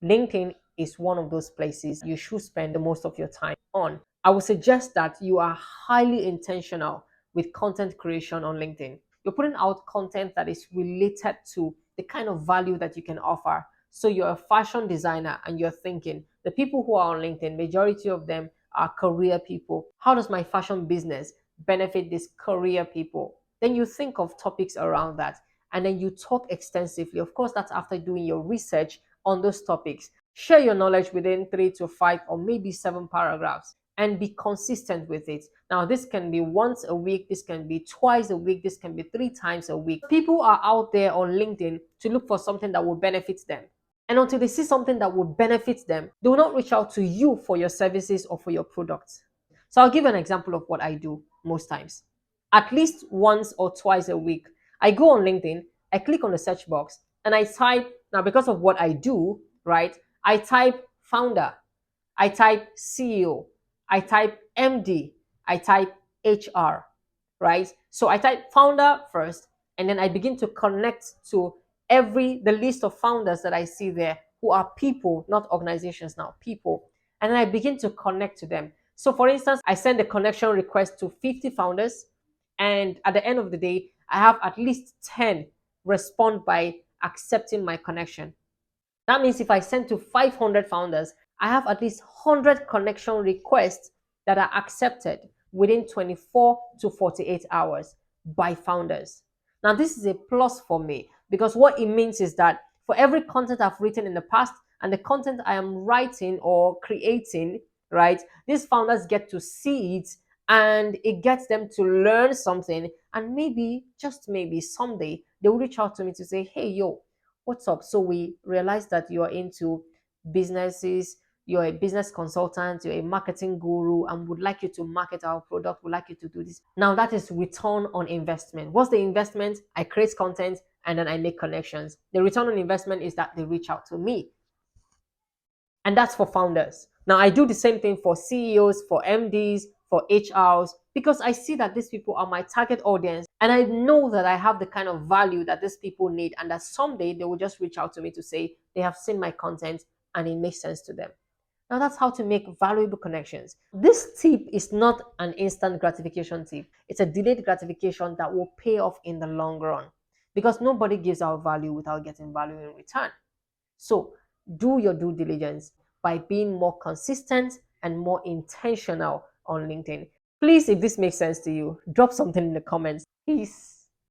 LinkedIn is one of those places you should spend the most of your time on. I would suggest that you are highly intentional with content creation on LinkedIn. You're putting out content that is related to the kind of value that you can offer. So you're a fashion designer and you're thinking the people who are on LinkedIn, majority of them are career people. How does my fashion business benefit these career people? Then you think of topics around that and then you talk extensively. Of course, that's after doing your research on those topics. Share your knowledge within 3 to 5 or maybe 7 paragraphs and be consistent with it. Now, this can be once a week, this can be twice a week, this can be 3 times a week. People are out there on LinkedIn to look for something that will benefit them. And until they see something that will benefit them, they will not reach out to you for your services or for your products. So I'll give an example of what I do most times. At least once or twice a week, I go on LinkedIn, I click on the search box, and I type, now because of what I do, right? I type founder, I type CEO, I type MD, I type HR, right? So I type founder first, and then I begin to connect to the list of founders that I see there who are people, not organizations now, people. And then I begin to connect to them. So for instance, I send a connection request to 50 founders, and at the end of the day, I have at least 10 respond by accepting my connection. That means if I send to 500 founders, I have at least 100 connection requests that are accepted within 24 to 48 hours by founders. Now, this is a plus for me because what it means is that for every content I've written in the past and the content I am writing or creating, right, these founders get to see it and it gets them to learn something. And maybe, just maybe, someday they will reach out to me to say, hey, yo, what's up? So we realize that you're into businesses, you're a business consultant, you're a marketing guru, and would like you to market our product, would like you to do this. Now that is return on investment. What's the investment? I create content and then I make connections. The return on investment is that they reach out to me. And that's for founders. Now I do the same thing for CEOs, for MDs, for HRs, because I see that these people are my target audience and I know that I have the kind of value that these people need and that someday they will just reach out to me to say they have seen my content and it makes sense to them. Now that's how to make valuable connections. This tip is not an instant gratification tip. It's a delayed gratification that will pay off in the long run because nobody gives out value without getting value in return. So do your due diligence by being more consistent and more intentional on LinkedIn. Please, if this makes sense to you, drop something in the comments. Peace.